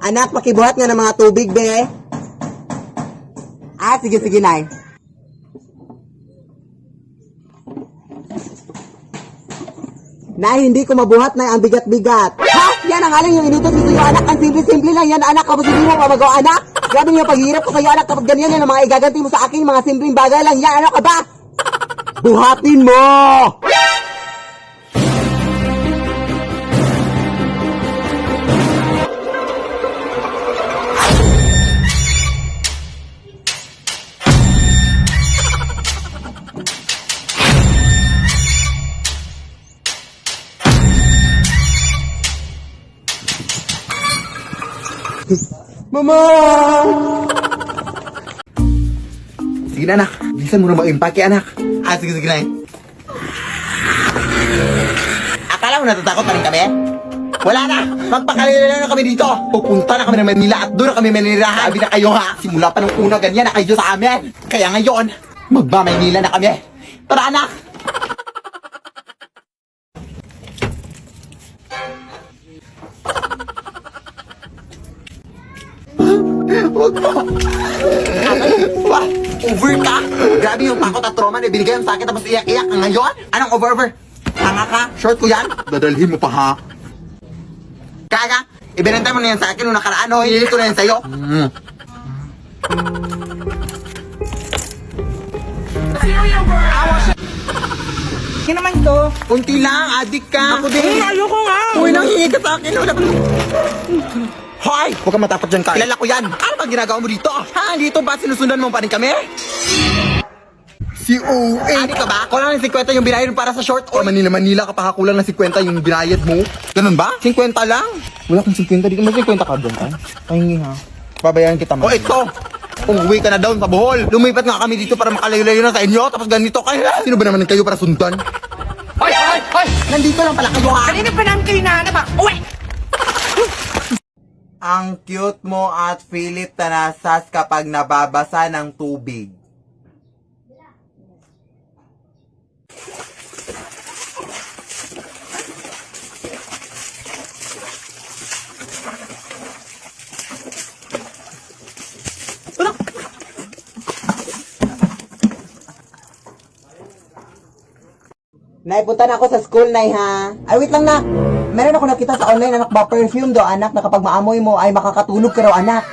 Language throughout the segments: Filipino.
Anak, pakibuhat nga ng mga tubig, be. Ah, sige, nay. Nay, hindi ko mabuhat, nay. Ang bigat-bigat. Ha? Yan ang aling yung inutos nito yung anak. Ang simple-simple lang yan, anak. Kapag hindi mo mamagawa, anak. Grabe yung paghihirap ko sa'yo, anak. Kapag ganyan yan, ang mga igaganti mo sa akin, mga simpleng bagay lang yan. Ano ka ba? Buhatin mo! Mama! Sige na, anak. Bilisan mo na mag-impake, anak. Ah, sige na. Akala mo natatakot pa rin kami? Wala na! Magpakalila na kami dito! Pupunta na kami ng Manila at doon na kami manirahan. Sabi na kayo ha! Simula pa nung una ganyan na kayo sa amin! Kaya ngayon, magma-Manila na kami! Tara, anak! Huwag mo! What? Over ka? Grabe yung takot at trauma na binigay mo sa akin tapos iyak-iyak ka ngayon? Anong over? Tanga ka? Short ko yan? Dadalhin mo pa ha? Kaya, ibinantay mo na yan sa akin nung nakaraan o hindi ko na yan sa'yo. Kaya naman ito. Kunti lang, adik ka. Ako din. Ayoko nga. Uy, nanghingi ka sa akin. Wala pa. Hoy! Huwag kang matapot dyan, Carl. Kilala ko yan. Ano ba ginagawa mo dito? Ha? Dito ba sinusundan mo pa rin kami? Si OA. Adik ka ba? Kulang ng 50 yung binayad para sa short o Manila ka pa kulang ng 50 yung binayad mo. Ganun ba? 50 lang? Wala kang 50. Di ka may 50 ka doon, ha? Pahingi, ha? Babayaran kita, man. O, ito! Umuwi ka na down sa Bohol. Lumipat nga kami dito para makalayo-layo na sa inyo. Tapos ganito kayo. Sino ba naman kayo para sundan? Hoy! Nandito lang pala kayo, ha? Kanina pa namin kayo nahanap ha? Uwe! Ang cute mo at Philip Tanasas kapag nababasa ng tubig. Nay, punta na ako sa school, Nay, ha? Ay, wait lang, nak. Meron ako nakita sa online, anak ba, perfume do, anak, na kapag maamoy mo ay makakatulog ka raw, anak.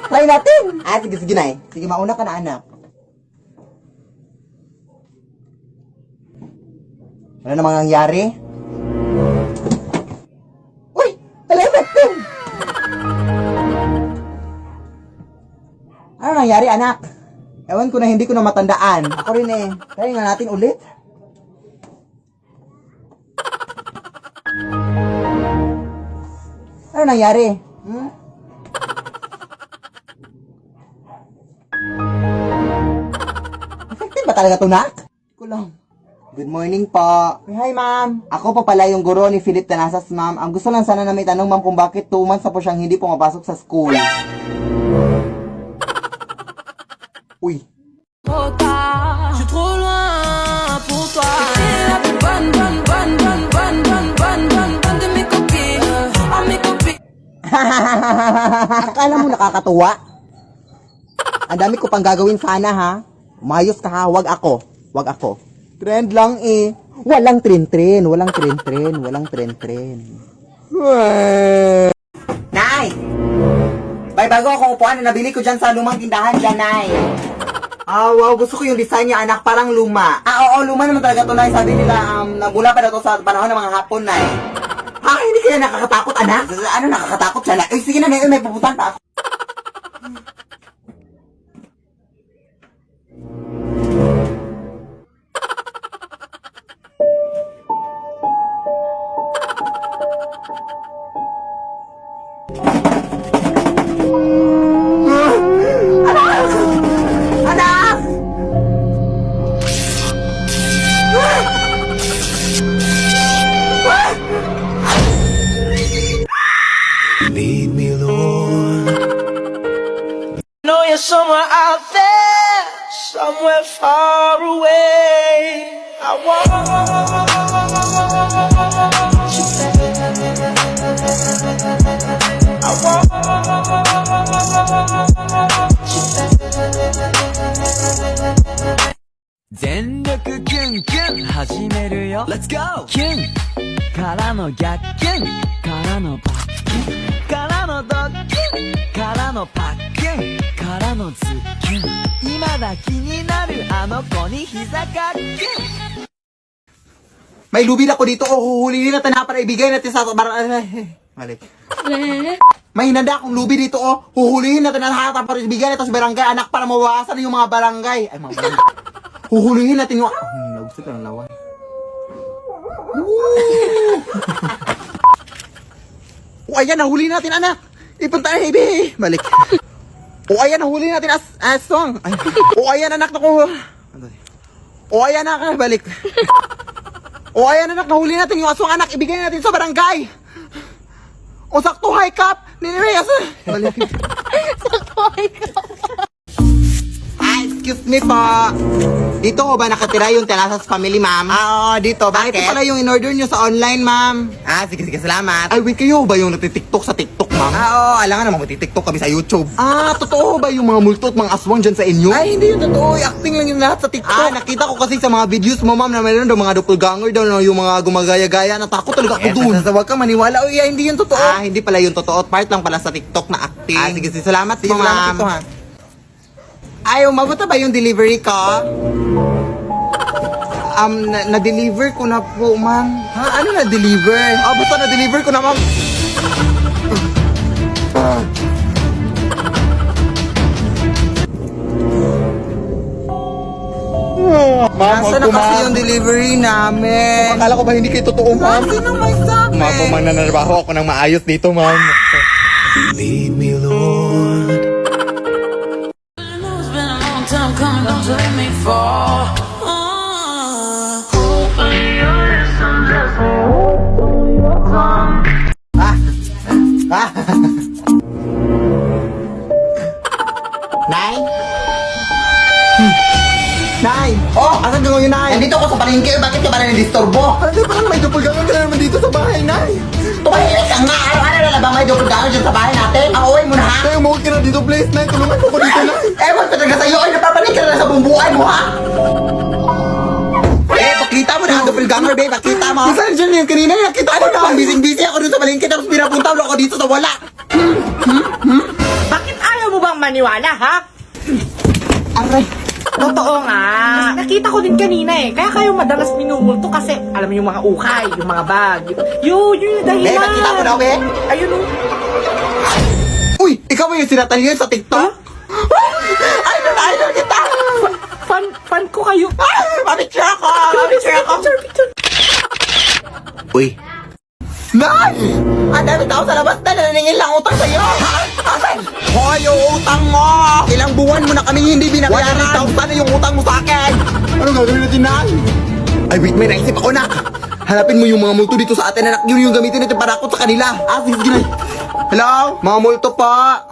Try natin. Ah, sige, Nay. Sige, mauna ka na, anak. Ano namang nangyari? Uy! Effective! Ano nangyari, anak? Ewan ko na hindi ko na matandaan. Ako rin eh. Try nga natin ulit. Ano nangyari? Effective ba talaga ito, nak? Kulang. Good morning po. Hi, ma'am. Ako po pala yung guro ni Philip Tanasas, ma'am. Ang gusto lang sana na may tanong, ma'am, kung bakit 2 months na po siyang hindi pumapasok sa school. Uy. Je suis trop loin pour toi. T'es la plus bonne de mes copines. Oh, mes copines. Akala mo nakakatuwa? Ang dami ko pang gagawin sana, ha? Umayos ka, ha? Wag ako. Trend lang eh. Walang tren. Nay! May bago akong upuan na nabili ko dyan sa lumang tindahan dyan, Nay. Ah, wow. Gusto ko yung design niya, anak. Parang luma. Ah, oo. Luma naman talaga to, Nay. Sabi nila, nagmula pa na to sa panahon ng mga hapon, Nay. Ah, hindi kaya nakakatakot, anak? Ano nakakatakot siya, Nay? Sige na, Nay. May puputan pa ako. Lead me, Lord. Know you're somewhere out there, somewhere far away. I want you back. I want 全力キュンキュン始めるよ Let's go キュンからの逆キュンからのバッキュンからのドッキュンからのパッキュンからのズッキュン今だ気になるあの子に膝かっキュン May lubid ako dito. O, huhulihin natin ha para ibigay natin sa... Mali. May hinanda akong lubi dito. O, huhulihin natin ha para ibigay natin sa barangay. Anak, para mawawasan yung mga barangay. Ay, mga barangay. Huhulihin natin yung... Gusto ko ng lawan. O, ayan, nahuli natin, anak. Ipunta na, ibi. Balik. O, ayan, nahuli natin aswang. Ay. O, ayan, anak, naku. O, ayan, anak, balik. O, ayan, anak, nahuli natin yung aswang, anak. Ibigay natin sa barangay. O, sakto, high cap. Ninireyas. Balik. Sakto, ikaw. Ay, excuse me po. Dito ko ba nakatira yung Telasas Family, ma'am? Oo, dito. Bakit? Ito pala yung in-order nyo sa online, ma'am. Sige, salamat. Ay, wait, kayo ba yung nagtitiktok sa TikTok, ma'am? Oo, alam nga naman, magtitiktok kami sa YouTube. Totoo ba yung mga multo at mga aswang dyan sa inyo? Ay, hindi yun totoo. Acting lang yung lahat sa TikTok. Nakita ko kasi sa mga videos mo, ma'am, na mayroon daw mga doppelganger daw, na yung mga gumagaya-gaya. Natakot talaga ako dun. Huwag kang maniwala. Uy, hindi yun totoo. Hindi pala yun totoo. Part lang pala sa TikTok na acting. Sige, salamat po, ma'am. Ay, umabot na ba yung delivery ko? Na-deliver ko na po, ma'am. Ano na-deliver? Basta na-deliver ko na, ma'am. Ma'am, nasa na kasi yung delivery namin? Akala ko ba hindi kayo totoo, ma'am? Sino may sabi? Ma'am, kung mananarbaho ako ng maayos dito, ma'am. Lead me, Lord. It's been a long time coming, don't you let me fall. Open your eyes and just hold your tongue. Nay? Nay! Asan ka ngayon, Nay? Nandito ako sa palengke. Bakit ka ba na disturbo? Parang may doppelganger ka na naman dito sa bahay, Nay. Tumahimik ka nga! Araw-araw na lang may doppelganger dyan sa bahay natin? Uwi mo na, ha? Nay, umuwi ka na dito, please, Nay. Tulungan mo ko dito, Nay. Ewan ko talaga sa'yo. Ay, napapanik ka na sa bumbuan mo, ha? Pakita mo na ang doppelganger, babe. Pakita mo. Saan dyan yung kanina? Nakita ko na. Bising-busy ako dun sa palengke. Tapos pinapunta mo ako dito sa wala. Bakit ayaw mo bang maniwala, ha? Aray. Totoo nga. Nakita ko din kanina eh. Kaya kayo madalas minumulto kasi alam mo yung mga ukay, yung mga bag. Yun yung dahilan. Nakita mo na, be? Ayun o. Uy! Ikaw ba yung sinatalihan sa TikTok? Idol kita! Fan ko kayo. Mapicture ako! Picture. Uy! Nay! Ang dami tao sa labas na naningil lang utang sa'yo! Asan? Hoy, yung utang mo! Ilang buwan mo na kaming hindi binabayaran! 100,000 na yung utang mo sa akin! Ano gagawin natin, Nay? Ay, wait, may naisip ako, nak! Hanapin mo yung mga multo dito sa atin, anak. Yun yung gamitin natin para akot sa kanila. Sige, Nay. Hello? Mga multo pa!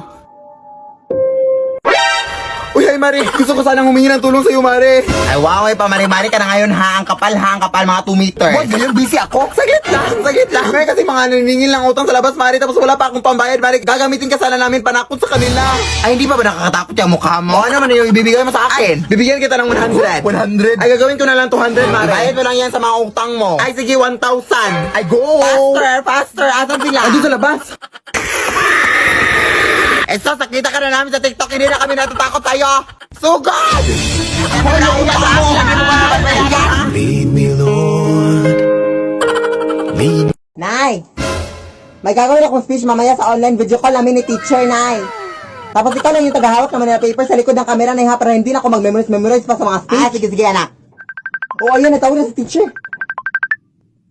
Uy, ay Mari, gusto ko sanang humingi ng tulong sa'yo, Mari. Ay, wow, pa Mari ka na ngayon, ha? Ang kapal, mga 2 meters. Boss, ngayon busy ako. Saglit lang. May kasi mga naningil lang utang sa labas, Mari, tapos wala pa akong pambayad, Mari. Gagamitin ka sana namin panakot sa kanila. Ay, hindi pa ba nakakatakot yung mukha mo? Ano naman yung ibibigay mo sa akin? Bibigyan kita ng 100. 100? Ay, gagawin ko na lang 200, Mari. Bayad mo lang yan sa mga utang mo. Ay, sige, 1,000. Ay, go! Faster. Asan sila? Andun sa labas. So, sakita ka na namin sa TikTok, hindi na kami natatakot sa'yo. Sugod! Lead me, Lord. Lead Nay! May gagawin akong speech mamaya sa online video call namin ni teacher, Nay. Tapos ikaw lang yung tagahawak ng Manila paper sa likod ng camera, Nay, ha? Para hindi na ako mag-memorize pa sa mga speech. Sige, anak. Oo, ayun, natawag na sa teacher.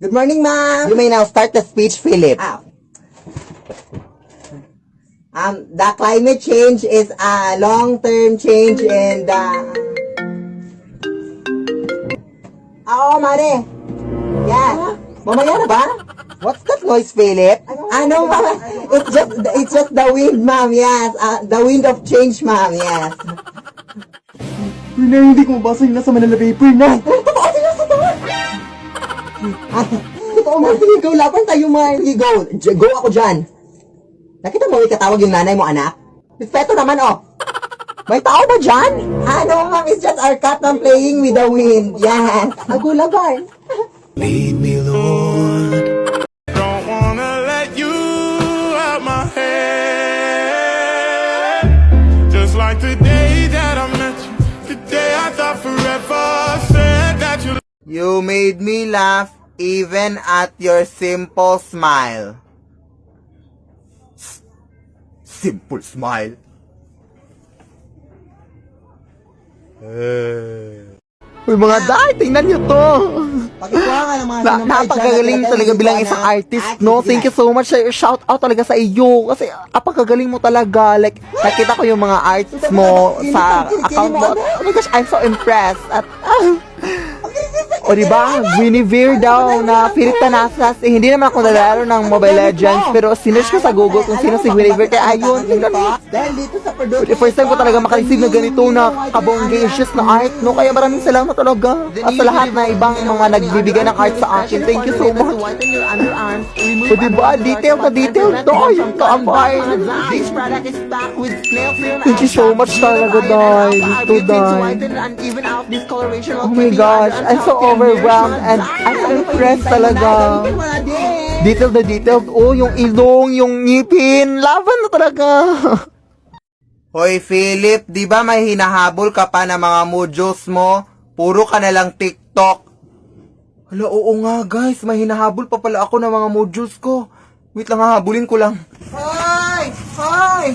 Good morning, ma'am. You may now start the speech, Philip. The climate change is a long-term change and Mare. Yeah. Mamaya na ba? What's that noise, Philip? Ano, ma'am? It's just the wind, ma'am. Yes. The wind of change, ma'am. Yes. Hindi ko mabasa yung nasa Manila paper na. Totoo sila sa taon. Totoo, ma'am. Go, laban tayo, ma'am. Go ako dyan. Nakita mo, ikatawag yung nanay mo, anak? Respeto naman, oh. May tao ba dyan? Ano nga, it's just our cat na playing with the wind. Yan. Agulagan. Lead me, Lord. Don't wanna let you out my head. Just like the day that I met you, the day I thought forever said that you. You made me laugh even at your simple smile. Simple smile? Uy mga day, tingnan nyo to! Napakagaling talaga bilang isang artist, no? Thank you so much. Shout out talaga sa iyo. Kasi apakagaling mo talaga. Like, nakita ko yung mga arts mo sa account mo. Oh my gosh, I'm so impressed. At, o diba, Guinevere daw na Philip Tanasas. Eh, hindi naman ako nalaro ng Mobile Legends. Pero sinerch ko sa Google kung sino si Guinevere. Kaya ayun, tingnan mo. For the first time ko talaga makareceive na ganito na kabonggacious na art, no? Kaya maraming salamat talaga. At sa lahat na ibang mga nagbibigay ng art sa akin. Thank you so much. O diba, detail na detail to. Yung tambay. Thank you so much talaga, Day. Dito, Day. Oh my gosh, I'm so overwhelmed and I'm so impressed talaga. Detailed na detailed. Oh, yung ilong, yung ngipin. Laban na talaga. Hoy, Philip, di ba may hinahabol ka pa ng mga mojos mo? Puro ka na lang TikTok. Hala, oo nga, guys. May hinahabol pa pala ako ng mga mojos ko. Wait lang, hahabulin ko lang. Hoy! Hoy!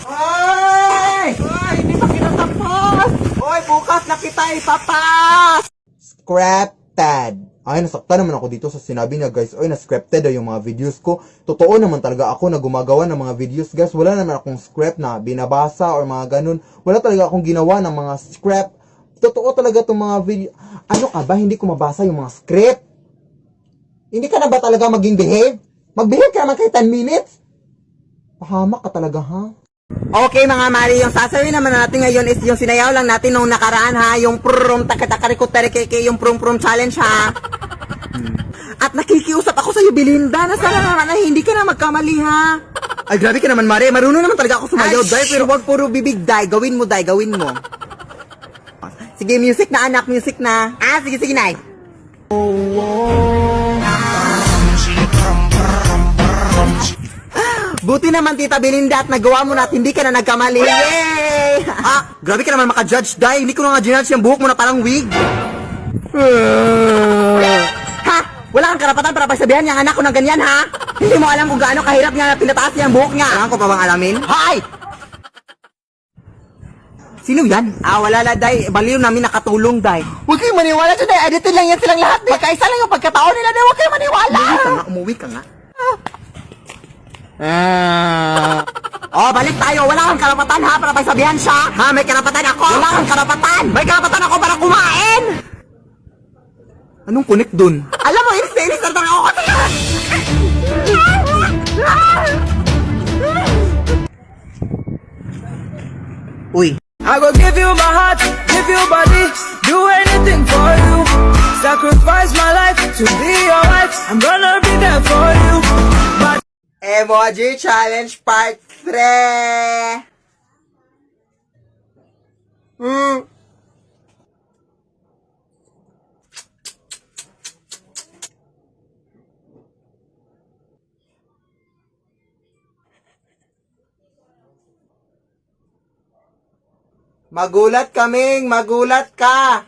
Hoy! Hoy! Hindi pa kinatapos! Hoy, bukas na kita ipapas! Scripted. Ay, nasaktan naman ako dito sa sinabi niya, guys. Oy, na-scripted yung mga videos ko. Totoo naman talaga ako na gumagawa ng mga videos, guys. Wala naman akong script na binabasa or mga ganun. Wala talaga akong ginawa ng mga script. Totoo talaga itong mga video. Ano ka ba? Hindi ko mabasa yung mga script. Hindi ka na ba talaga maging behave? Mag-behave ka naman kahit 10 minutes? Pahamak ka talaga, ha? Okay mga mali, yung sasabihin naman natin ngayon is yung sinayaw lang natin nung nakaraan ha, yung prum takatakarikutarikeke, yung prum challenge ha. At nakikiusap ako sa iyo, Belinda, na sana naman na hindi ka na magkamali ha. Ay grabe ka naman Mari, marunong naman talaga ako sumayaw, Day, pero wag puro bibig, Day, gawin mo Day, gawin mo. Sige, music na anak, music na. Sige, sige, Nay. Buti naman Tita Belinda at nagawa mo na at hindi ka na nagkamali. Yay! Grabe ka naman maka-judge, Day. Hindi ko na nga ginudge yung buhok mo na parang wig. Ha? Wala kang karapatan para pagsabihan yung anak ko ng ganyan, ha? Hindi mo alam kung gaano kahirap nga na pinataas niya ang buhok niya. Kailangan ko pa bang alamin? Hay! Sino yan? Wala la, Day. Baliw namin nakatulong, Day. Huwag kayong maniwala dyan, Day. Edited lang yan silang lahat. Magkaisa lang yung pagkatao nila, Day. Huwag kayong maniwala. Umuwi ka nga. Balik tayo. Wala kang karapatan ha para pagsabihan siya. Ha, may karapatan ako. Wala kang karapatan. May karapatan ako para kumain. Anong connect dun? Alam mo, inis na ako kasi. Uy. I go give you my heart, give you body, do anything for you. Sacrifice my life to be your wife. I'm gonna be there for you. But Emoji Challenge Part 3. Magulat kaming, magulat ka.